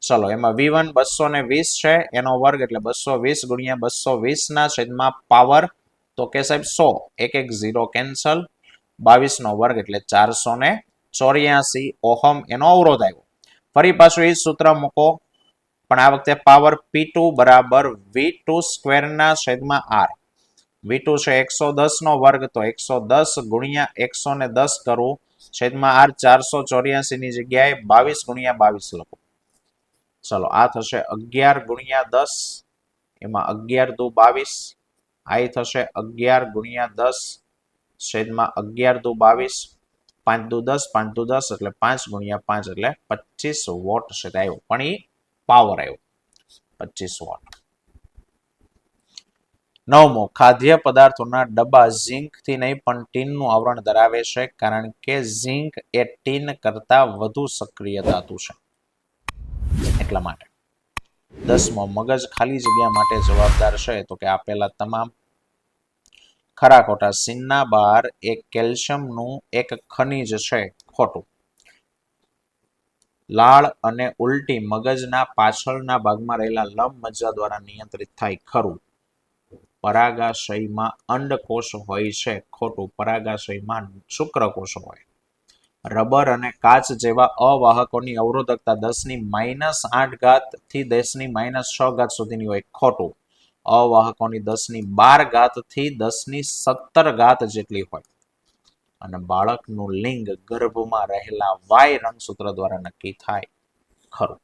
ચલો એમાં V1 220 છે એનો વર્ગ એટલે 220 ગુણ્યા 220 ના છેદમાં પાવર તો કે સાહેબ 100. એક 0 કેન્સલ. 22 નો વર્ગ એટલે 484 ઓહમ એનો અવરોધ આવ્યો. ફરી પાછું એ સૂત્ર મૂકો, પણ આ વખતે પાવર P2 બરાબર V2² ના છેદમાં R. V2 છે 110 નો વર્ગ તો 110 ગુણ્યા 110 કરવું છેદમાં R. 484 ની જગ્યાએ 22 ગુણ્યા 22 લખો. ચલો આ થશે 11 ગુણ્યા 10, એમાં 11 દુ 22. આ થશે 11 ગુણ્યા 10 છેદમાં 11 દુ 22. 5 દુ 10, 5 દુ 10 એટલે 5 ગુણ્યા 5 એટલે 25 વોટ છે આવ્યો. પણ એ પાવર આવ્યો 25 વોટ. નવમો, ખાદ્ય પદાર્થોના ડબ્બા ઝીંક થી નહીં પણ ટીનનું આવરણ ધરાવે છે કારણ કે ઝીંક એ ટીન કરતા વધુ સક્રિય ધાતુ છે એટલા માટે. 10મો, મગજ ખાલી જગ્યા માટે જવાબદાર છે તો કે આપેલા તમામ ખરા ખોટા. સિન્ના બાર એક કેલ્શિયમનું એક ખનિજ છે ખોટું. લાળ અને ઉલટી મગજના પાછળના ભાગમાં રહેલા લંબમજ્જા દ્વારા નિયંત્રિત થાય ખરું. પરાગાશયમાં અંડકોષ હોય છે ખોટું. પરાગાશયમાં શુક્રકોષ હોય. રબર અને કાચ જેવા અવાહકોની અવરોધકતા 10⁻8 થી 10⁻6 સુધીની હોય ખોટું. અવાહકોની 10⁻12 થી 10⁻17 જેટલી હોય. અને બાળકનું લિંગ ગર્ભમાં રહેલા વાય રંગસૂત્ર દ્વારા નક્કી થાય ખરું.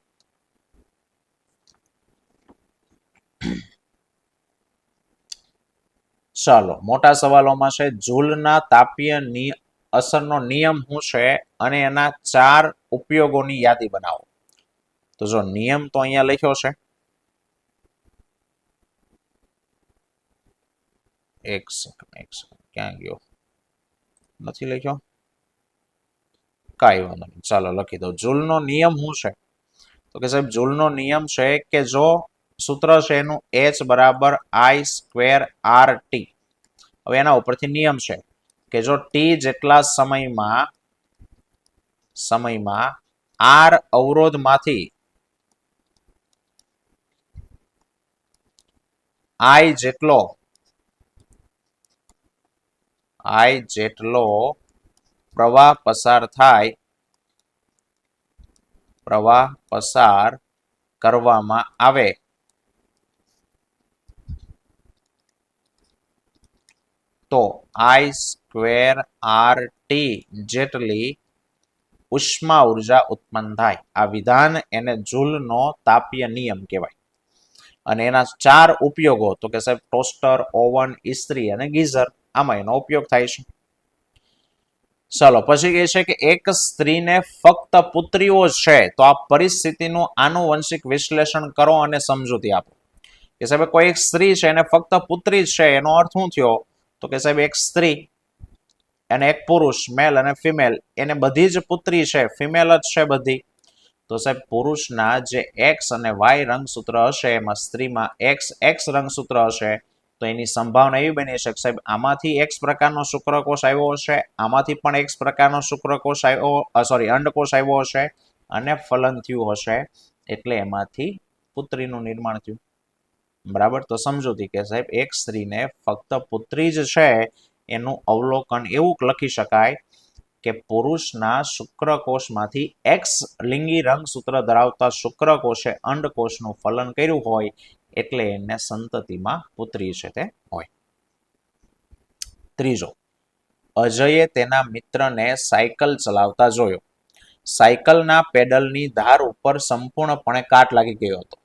ચાલો મોટા સવાલોમાં છે જૂલના તાપીય અસરનો નિયમ શું છે અને એના 4 ઉપયોગોની યાદી બનાવો. તો જો નિયમ તો અહીંયા લખ્યો છે, એક સેકન્ડ ક્યાં ગયો, નથી લખ્યો, કાંઈ વાંધો નહીં, ચાલો લખી દો. જૂલનો નિયમ શું છે તો કે સાહેબ જૂલનો નિયમ છે કે જો સૂત્ર છે એનું H બરાબર I² RT. હવે એના ઉપરથી નિયમ છે કે જો T જેટલા સમયમાં R અવરોધમાંથી I જેટલો પ્રવાહ પસાર કરવામાં આવે તો I² RT જેટલી ઉષ્મા ઉર્જા ઉત્પન્ન થાય. આ વિધાન એને જૂલનો તાપીય નિયમ કહેવાય. અને એના 4 ઉપયોગો તો કે સાહેબ ટોસ્ટર, ઓવન, ઇસ્ત્રી અને ગીઝર, આમાં એનો ઉપયોગ થાય છે. ચાલો પછી કહે છે કે એક સ્ત્રીને ફક્ત પુત્રીઓ છે તો આ પરિસ્થિતિનું આનુવંશિક વિશ્લેષણ કરો અને સમજૂતી આપો. કે સાહેબ કોઈ એક સ્ત્રી છે એને ફક્ત પુત્રી છે, એનો અર્થ શું થયો તો કે સાહેબ એક સ્ત્રી અને એક પુરુષ, મેલ અને ફિમેલ, એને બધી જ પુત્રી છે, ફિમેલ જ છે બધી. તો સાહેબ પુરુષના જે એક્સ અને વાય રંગસૂત્ર હશે એમાં સ્ત્રીમાં એક્સ રંગસૂત્ર હશે તો એની સંભાવના એવી બની છે કે સાહેબ આમાંથી X પ્રકારનો શુક્રકોષ આવ્યો હશે, આમાંથી પણ X પ્રકારનો શુક્રકોષ અંડકોષ આવ્યો હશે અને ફલન થયું હશે એટલે એમાંથી પુત્રીનું નિર્માણ થયું. બરાબર. તો સમજૂતી કે સાહેબ એક સ્ત્રીને ફક્ત પુત્રી જ છે એનું અવલોકન એવું લખી શકાય કે પુરુષના શુક્રકોષમાંથી X લિંગી રંગસૂત્ર ધરાવતા શુક્રકોષે અંડકોષનું ફલન કર્યું હોય એટલે એને સંતતિમાં પુત્રી છે તે હોય. ત્રીજો, અજયે તેના મિત્રને સાયકલ ચલાવતા જોયો. સાયકલના પેડલની ધાર ઉપર સંપૂર્ણપણે કાટ લાગી ગયો હતો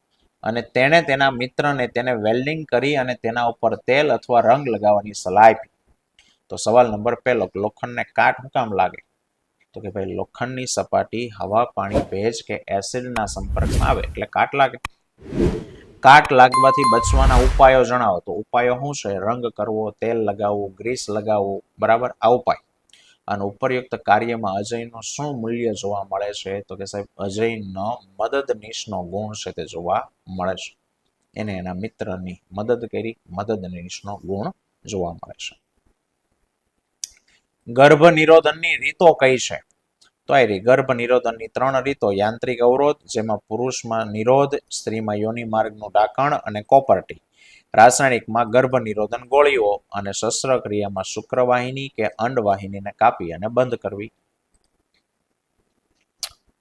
અને તેણે તેના મિત્રને તેને વેલ્ડિંગ કરી અને તેના ઉપર તેલ અથવા રંગ લગાવવાની સલાહ આપી. તો સવાલ નંબર 1, લોખંડને કાટ શું કામ લાગે? તો કે ભાઈ લોખંડની સપાટી હવા, પાણી, ભેજ કે એસિડના સંપર્કમાં આવે એટલે કાટ લાગે. કાટ લાગવાથી બચવાના ઉપાયો જણાવો. તો ઉપાયો શું છે? રંગ કરવો, તેલ લગાવવું, ગ્રીસ લગાવવું, બરાબર, આ ઉપાય. અને ઉપરયુક્ત કાર્યમાં અજયનું શું મૂલ્ય જોવા મળે છે? તો કે સાહેબ અજયનો મદદનીશનો ગુણ છે તે જોવા મળે છે. એને એના મિત્રની મદદ કરી, મદદનીશનો ગુણ જોવા મળે છે. ગર્ભ નિરોધનની રીતો કઈ છે? તો આ રહી ગર્ભ નિરોધનની 3 રીતો. યાંત્રિક અવરોધ, જેમાં પુરુષમાં નિરોધ, સ્ત્રીમાં યોનિ માર્ગનું ઢાંકણ અને કોપરટી. રાસાયણિકમાં ગર્ભ નિરોધન ગોળીઓ અને શસ્ત્રક્રિયામાં શુક્રવાહિની કે અંડવાહિનીને કાપી અને બંધ કરવી.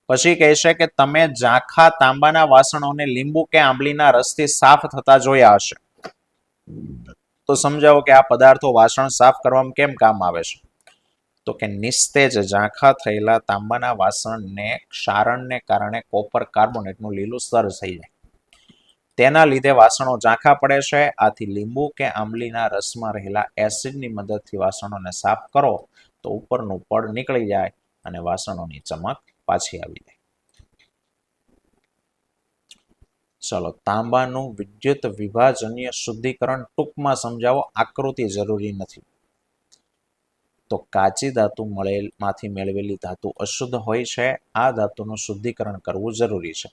પછી કહેશે કે તમે ઝાંખા તાંબાના વાસણોને લીંબુ કે આંબલીના રસથી સાફ થતા જોયા હશે. તો સમજાવો કે આ પદાર્થો વાસણ સાફ કરવામાં કેમ કામ આવે છે? તો કે નિસ્તેજ ઝાંખા થયેલા તાંબાના વાસણને ક્ષારણને કારણે કોપર કાર્બોનેટનું લીલું સ્તર થઈ જાય. તેના લીધે વાસણો ઝાંખા પડે છે. આથી લીંબુ કે આંબલીના રસમાં રહેલા એસિડની મદદથી વાસણોને સાફ કરો તો ઉપરનું પડ નીકળી જાય અને વાસણોની ચમક પાછી આવી જાય. ચલો, તાંબાનું વિદ્યુત વિભાજનીય શુદ્ધિકરણ ટૂંકમાં સમજાવો, આકૃતિ જરૂરી નથી. તો કાચી ધાતુ માંથી મેળવેલી ધાતુ અશુદ્ધ હોય છે. આ ધાતુનું શુદ્ધિકરણ કરવું જરૂરી છે.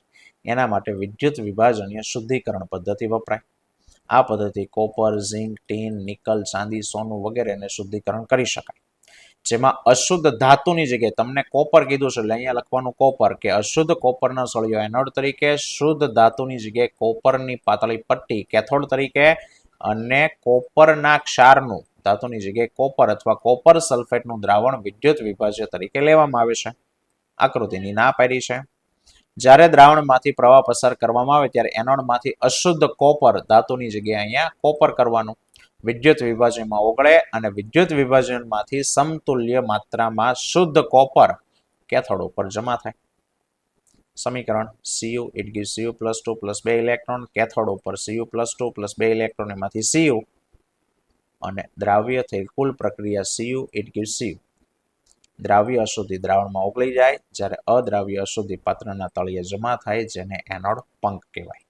એના માટે વિદ્યુત વિભાજનીય શુદ્ધિકરણ પદ્ધતિ વપરાય. આ પદ્ધતિ કોપર, ઝિંક, ટીન, નિકલ, ચાંદી, સોનું વગેરેને શુદ્ધિકરણ કરી શકાય. જેમાં અશુદ્ધ ધાતુની જગ્યાએ તમને કોપર કીધું છે એટલે અહીંયા લખવાનું કોપર, કે અશુદ્ધ કોપરના સળિયો એનોડ તરીકે, શુદ્ધ ધાતુની જગ્યાએ કોપરની પાતળી પટ્ટી કેથોડ તરીકે અને કોપરના ક્ષારનું ધાતુની જગ્યાએ કોપર અથવા કોપર સલ્ફેટનું દ્રાવણ વિદ્યુત વિભાજ્ય તરીકે લેવામાં આવે છે. આકૃતિની ના પાડી છે. જ્યારે દ્રાવણમાંથી પ્રવાહ પસાર કરવામાં આવે ત્યારે એનોડમાંથી અશુદ્ધ કોપર ધાતુની જગ્યાએ અહીંયા કોપર કરવાનું વિદ્યુત વિભાજનમાં ઓગળે અને વિદ્યુત વિભાજનમાંથી સમતુલ્ય માત્રામાં શુદ્ધ કોપર કેથોડ ઉપર જમા થાય. સમીકરણ Cu, it gives Cu + 2 + 2 electron, cathode ઉપર Cu + 2 + 2 ઇલેક્ટ્રોન, એમાંથી Cu અને દ્રાવ્ય થયેલ કુલ પ્રક્રિયા Cu, it gives Cu. દ્રાવ્ય અશુદ્ધિ દ્રાવણમાં ઓગળી જાય, જ્યારે અદ્રાવ્ય અશુદ્ધિ પાત્રના તળિયે જમા થાય, જેને એનોડ પંક કહેવાય.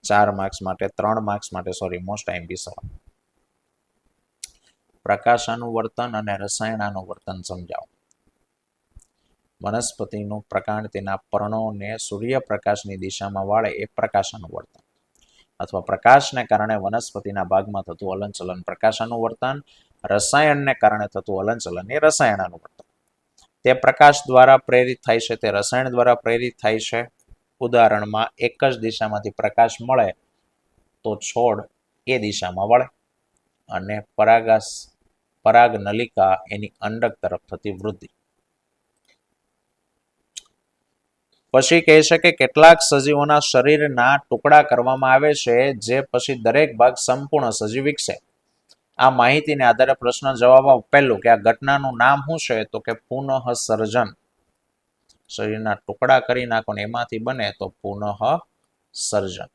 4 માર્ક્સ માટે 3 માર્ક્સ માટે મોસ્ટ આઈએમપી સવાલ. પ્રકાશાનુવર્તન અને રસાયણાનુવર્તન સમજાવો. વનસ્પતિનું પ્રકાંડ તેના પર્ણોને સૂર્યપ્રકાશની દિશામાં વાળે એ પ્રકાશાનુવર્તન, અથવા પ્રકાશને કારણે વનસ્પતિના ભાગમાં થતું હલનચલન પ્રકાશાનુવર્તન, રસાયણને કારણે થતું હલનચલન એ રસાયણાનુવર્તન. તે પ્રકાશ દ્વારા પ્રેરિત થાય છે, તે રસાયણ દ્વારા પ્રેરિત થાય છે. ઉદાહરણમાં એક જ દિશામાંથી પ્રકાશ મળે તો છોડ એ દિશામાં વળે અને પરાગ નલિકા એની અંડક તરફ થતી વૃદ્ધિ. પછી કહે છે કે કેટલાક સજીવોના શરીરના ટુકડા કરવામાં આવે છે, જે પછી દરેક ભાગ સંપૂર્ણ સજીવ વિકસે. આ માહિતીને આધારે પ્રશ્ન જવાબ પહેલું કે આ ઘટનાનું નામ શું છે? તો કે પુનઃ સર્જન. શરીરના ટુકડા કરી નાખો ને એમાંથી બને તો પુનઃ સર્જન.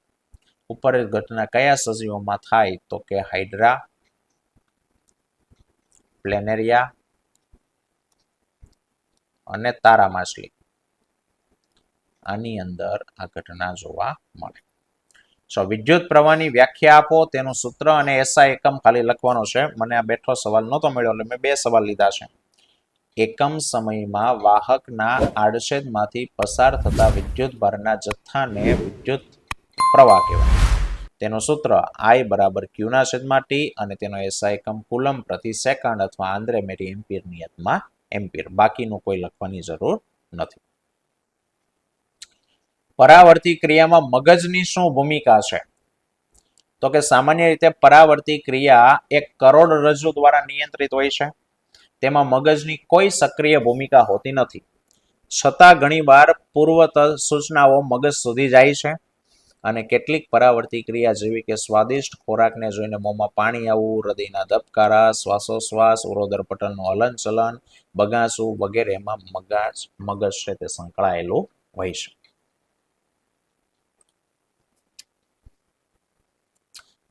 ઉપર ઘટના કયા સજીવોમાં થાય? તો કે હાઇડ્રા, પ્લેનેરિયા અને તારા માછલી. આની અંદર આ ઘટના જોવા મળે. વિદ્યુત પ્રવાહની વ્યાખ્યા આપો, તેનું સૂત્ર અને એસઆઈ એકમ ખાલી લખવાનો છે. મને આ બેઠો સવાલ નહોતો મળ્યો એટલે મેં 2 સવાલ લીધા છે. એકમ સમયમાં વાહકના આડછેદમાંથી પસાર થતા વિદ્યુત ભારના જથ્થાને વિદ્યુત પ્રવાહ કહેવાય. તેનું સૂત્ર I = Q/T અને તેનો એસઆઈ એકમ કુલમ પ્રતિ સેકન્ડ અથવા આંદ્રે મેરી એમ્પીયર નિયતમાં એમ્પીયર. બાકીનું કોઈ લખવાની જરૂર નથી. પરાવર્તી ક્રિયામાં મગજની શું ભૂમિકા છે? તો કે સામાન્ય રીતે પરાવર્તી ક્રિયા એક કરોડરજ્જુ દ્વારા નિયંત્રિત હોય છે. તેમાં મગજની કોઈ સક્રિય ભૂમિકા હોતી નથી. છતાં ઘણીવાર પૂર્વત સૂચનાઓ મગજ સુધી જાય છે અને કેટલીક પરાવર્તી ક્રિયા જેવી કે સ્વાદિષ્ટ ખોરાકને જોઈને મોંમાં પાણી આવવું, હૃદયના ધબકારા, શ્વાસોશ્વાસ, ઉરોદર પટલનું હલનચલન, બગાસું વગેરેમાં મગજ છે તે સંકળાયેલું હોય છે.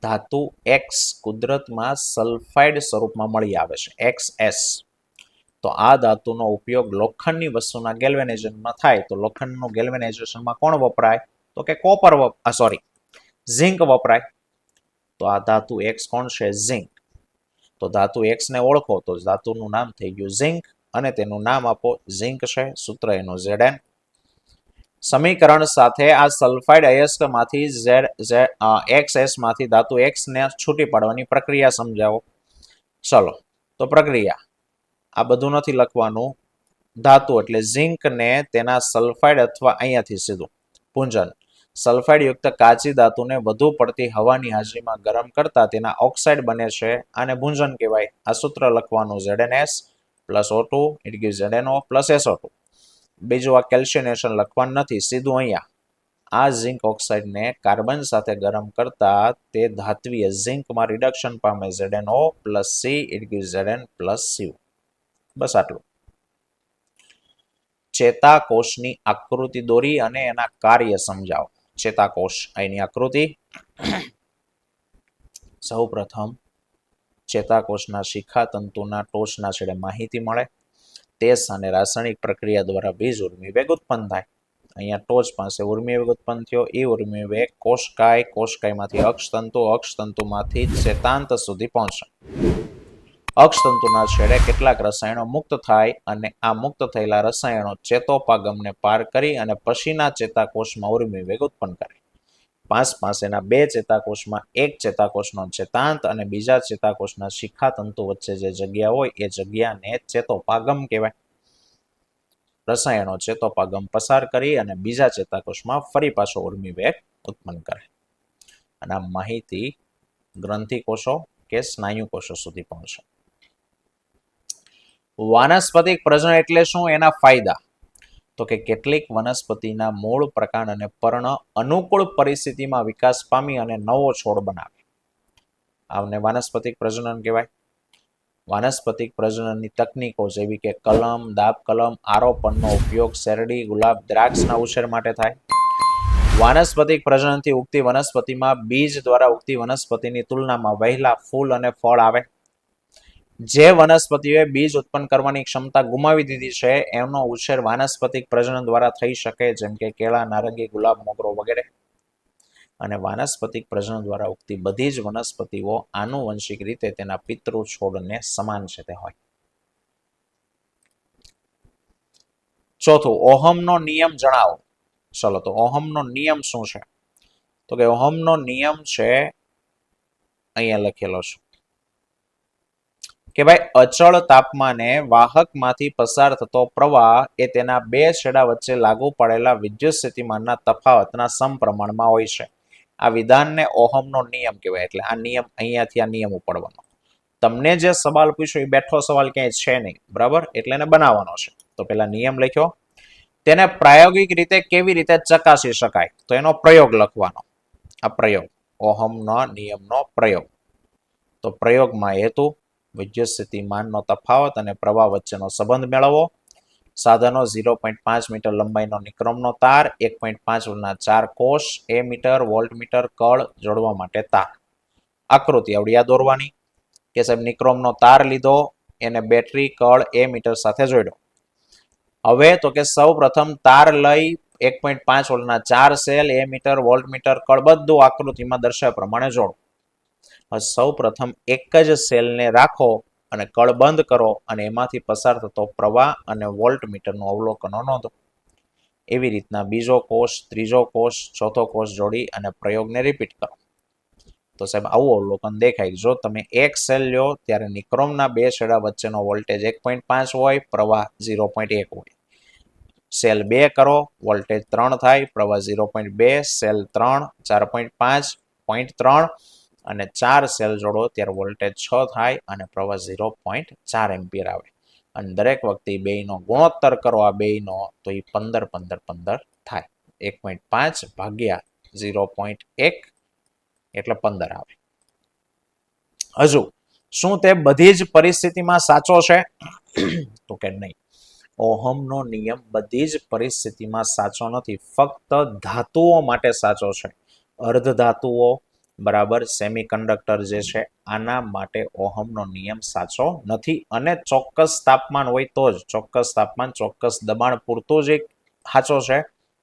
ધાતુ એક્સ કુદરતમાં સલ્ફાઇડ સ્વરૂપમાં મળી આવે છે XS. તો આ ધાતુનો ઉપયોગ લોખંડની વસ્તુના ગેલ્વેનાઇઝેશનમાં થાય. તો લોખંડનું ગેલ્વેનાઇઝેશનમાં કોણ વપરાય? તો કે કોપર ઝિંક વપરાય. તો આ ધાતુ એક્સ કોણ છે? ઝિંક. તો ધાતુ એક્સ ને ઓળખો તો ધાતુનું નામ થઈ ગયું ઝિંક અને તેનું નામ આપો ઝિંક છે. સૂત્ર એનું Zn. સમીકરણ સાથે આ સલ્ફાઇડ અયસ્કમાંથી XS માંથી ધાતુ એક્સ ને છૂટી પાડવાની પ્રક્રિયા સમજાવો. ચલો તો પ્રક્રિયા આ બધું નથી લખવાનું. ધાતુ એટલે ઝિંક ને તેના સલ્ફાઇડ અથવા અહીંયાથી સીધું પૂંજન સલ્ફાઇડ યુક્ત કાચી ધાતુને વધુ પડતી હવાની હાજરીમાં ગરમ કરતા તેના ઓક્સાઇડ બને છે. આને ભૂંજન કહેવાય. આ સૂત્ર લખવાનું ZnS plus O2 it gives ZnO plus SO2. બીજું આ કેલ્શિનેશન લખવાનું નથી, સીધું અહીંયા આ ઝિંક ઓક્સાઇડને કાર્બન સાથે ગરમ કરતા તે ધાત્વીય ઝિંકમાં રિડક્શન પામે ZnO plus C it gives Zn plus Cu. બસ આટલું. ચેતાકોષની આકૃતિ દોરી અને એના કાર્ય સમજાવો. ચેતાકોષ અહીંની આકૃતિ. સૌ પ્રથમ ચેતાકોષના શિખા તંતુના ટોચના છેડે માહિતી મળે. તે સ્થાને રાસાયણિક પ્રક્રિયા દ્વારા બીજ ઉર્મિવેગ ઉત્પન્ન થાય. અહીંયા ટોચ પાસે ઉર્મિવેગ ઉત્પન્ન થયો. એ ઉર્મિવેગ કોષકાયમાંથી અક્ષતંતુ, અક્ષતંતુમાંથી ચેતાંત સુધી પહોંચે. અક્ષતંતુના છેડે કેટલાક રસાયણો મુક્ત થાય અને આ મુક્ત થયેલા રસાયણો ચેતોપાગમને પાર કરી અને પછીના ચેતાકોષમાં ઉર્મિવેગ ઉત્પન્ન કરે. પાસેના બે ચેતાકોષમાં એક ચેતાકોષનો ચેતાંત અને બીજા ચેતાકોષના શિખાતંતુ વચ્ચે જે જગ્યા હોય એ જગ્યાને ચેતોપાગમ કહેવાય. રસાયણો ચેતોપાગમ પસાર કરી અને બીજા ચેતાકોષમાં ફરી પાછો ઉર્મિવેગ ઉત્પન્ન કરે. અને આ માહિતી ગ્રંથિકોષો કે સ્નાયુ કોષો સુધી પહોંચે. વાનસ્પતિક પ્રજનન એટલે શું? એના ફાયદા. તો કે કેટલીક વનસ્પતિના મૂળ, પ્રકાંડ અને પર્ણ અનુકૂળ પરિસ્થિતિમાં વિકાસ પામી અને નવો છોડ બનાવે. આને વાનસ્પતિક પ્રજનન કહેવાય. વાનસ્પતિક પ્રજનનની તકનીકો જેવી કે કલમ, દાબ કલમ, આરોપણનો ઉપયોગ શેરડી, ગુલાબ, દ્રાક્ષના ઉછેર માટે થાય. વાનસ્પતિક પ્રજનનથી ઉગતી વનસ્પતિમાં બીજ દ્વારા ઉગતી વનસ્પતિની તુલનામાં વહેલા ફૂલ અને ફળ આવે. જે વનસ્પતિઓએ બીજ ઉત્પન્ન કરવાની ક્ષમતા ગુમાવી દીધી છે એમનો ઉછેર વાનસ્પતિક પ્રજનન દ્વારા થઈ શકે, જેમ કે કેળા, નારંગી, ગુલાબ, મોગરો વગેરે. અને વાનસ્પતિક પ્રજનન દ્વારા ઉગતી બધી જ વનસ્પતિઓ આનુવંશિક રીતે તેના પિતૃ છોડને સમાન છે તે હોય. ચોથું, ઓહમનો નિયમ જણાવો. ચલો તો ઓહમનો નિયમ શું છે? તો કે ઓહમનો નિયમ છે અહીંયા લખેલો છે કે ભાઈ અચળ તાપમાને વાહકમાંથી પસાર થતો પ્રવાહ એ તેના બે છેડા વચ્ચે લાગુ પડેલા વિદ્યુત સ્થિતિમાનના તફાવતના સમપ્રમાણમાં હોય છે. આ વિધાનને ઓહમનો નિયમ કહેવાય. એટલે આ નિયમ અહીંયાથી આ નિયમ ઉપડવાનો. તમને જે સવાલ પૂછ્યો એ બેઠો સવાલ ક્યાંય છે નહીં, બરાબર? એટલે એને બનાવવાનો છે. તો પેલા નિયમ લખ્યો. તેને પ્રાયોગિક રીતે કેવી રીતે ચકાસી શકાય? તો એનો પ્રયોગ લખવાનો. આ પ્રયોગ ઓહમનો નિયમનો પ્રયોગ. તો પ્રયોગમાં હેતુ વિદ્યુત સ્થિતિમાનનો તફાવત અને પ્રવાહ વચ્ચેનો સંબંધ મેળવવો. સાધનો 0.5 મીટર લંબાઈનો નિક્રોમનો તાર, 1.5 વોલ્ટના 4 કોષ, મીટર, વોલ્ટમીટર, કળ જોડવા માટે તાર. આકૃતિ આવડિયા દોરવાની કે સાહેબ નિક્રોમનો તાર લીધો, એને બેટરી, કળ, મીટર સાથે જોડ્યો. હવે તો કે સૌ પ્રથમ તાર લઈ 1.5 વોલ્ટના 4 સેલ, મીટર, વોલ્ટમીટર, કળ બધું આકૃતિમાં દર્શાવ્યા પ્રમાણે જોડો. સૌ પ્રથમ એક જ સેલને રાખો અને કળ બંધ કરો અને એમાંથી પસાર થતો પ્રવાહ અને વોલ્ટમીટરનું અવલોકનો નોંધો. એવી રીતના બીજો કોષ, ત્રીજો કોષ, ચોથો કોષ જોડી અને પ્રયોગને રિપીટ કરો. તો સાહેબ આવું અવલોકન દેખાય. જો તમે એક સેલ લ્યો ત્યારે નિક્રોમના બે છેડા વચ્ચેનો વોલ્ટેજ 1.5 હોય, પ્રવાહ 0.1 હોય. સેલ 2 કરો, વોલ્ટેજ 3 થાય, પ્રવાહ 0.2, સેલ 3 4.5, 0.3 અને 4 સેલ જોડો ત્યારે વોલ્ટેજ 6 થાય અને પ્રવાહ 0.4 એમ્પિયર આવે. અને દરેક વખતે બેયનો ગુણોત્તર કરો આ બેયનો તો એ 15 15 15 થાય. 1.5 ભાગ્યા 0.1 એટલે 15 આવે. હજુ શું તે બધી જ પરિસ્થિતિમાં સાચો છે? તો કે નહીં. ઓહમનો નિયમ બધી જ પરિસ્થિતિમાં સાચો નથી, ફક્ત ધાતુઓ માટે સાચો છે. અર્ધ ધાતુઓ, બરાબર સેમિકન્ડક્ટર જે છે આના માટે ઓહમનો નિયમ સાચો નથી અને ચોક્કસ તાપમાન હોય તો જ ચોક્કસ તાપમાન ચોક્કસ દબાણ પૂરતો જ એક સાચો છે,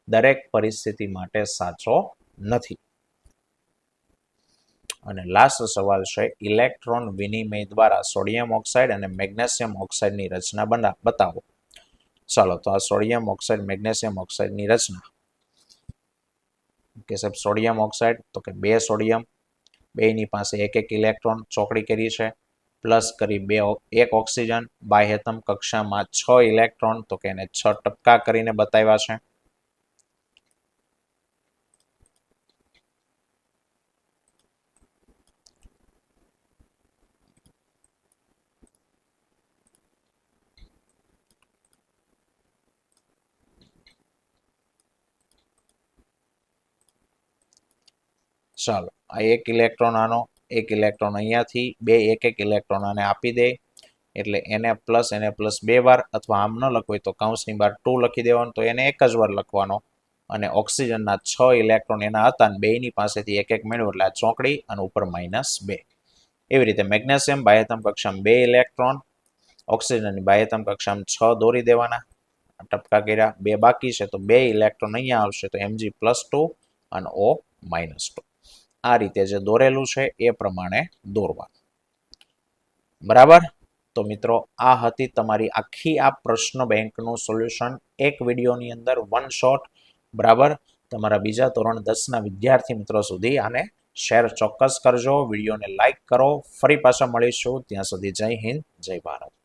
દરેક પરિસ્થિતિ માટે સાચો નથી. અને લાસ્ટ સવાલ છે ઇલેક્ટ્રોન વિનિમય દ્વારા સોડિયમ ઓક્સાઇડ અને મેગ્નેશિયમ ઓક્સાઇડની રચના બતાવો. ચાલો તો આ સોડિયમ ઓક્સાઇડ મેગ્નેશિયમ ઓક્સાઇડની રચના કે સાહેબ સોડિયમ ઓક્સાઇડ તો કે 2 સોડિયમ, બેની પાસે એક એક ઇલેક્ટ્રોન ચોકડી કરી છે, પ્લસ કરી 1 ઓક્સિજન, બાહ્યતમ કક્ષામાં 6 ઇલેક્ટ્રોન તો કે એને 6 ટપકા કરીને બતાવ્યા છે. ચાલો આ એક ઇલેક્ટ્રોન આનો, એક ઇલેક્ટ્રોન અહીંયાથી, બે એક એક ઇલેક્ટ્રોન આને આપી દે એટલે એને પ્લસ 2 વાર, અથવા આમ ન લખવું હોય તો કૌંસની બહાર 2 લખી દેવાનું, તો એને એક જ વાર લખવાનો. અને ઓક્સિજનના 6 ઇલેક્ટ્રોન એના હતા અને બેની પાસેથી એક એક મેળવ્યો એટલે આ ચોકડી અને ઉપર -2. એવી રીતે મેગ્નેશિયમ બાહ્યતમ કક્ષામાં 2 ઇલેક્ટ્રોન, ઓક્સિજનની બાહ્યતમ કક્ષામાં 6 દોરી દેવાના, ટપકા કર્યા, 2 બાકી છે તો 2 ઇલેક્ટ્રોન અહીંયા આવશે તો Mg+2 અને O-2. આ રીતે જે દોરેલું છે એ પ્રમાણે દોરવાનું. બરાબર. તો મિત્રો આ હતી તમારી આખી આ પ્રશ્ન બેંકનું સોલ્યુશન એક વિડીયોની અંદર વન શોટ. બરાબર. તમારા બીજા ધોરણ 10ના વિદ્યાર્થી મિત્રો સુધી આને શેર ચોક્કસ કરજો, વિડીયોને લાઈક કરો. ફરી પાછા મળીશું, ત્યાં સુધી જય હિન્દ, જય ભારત.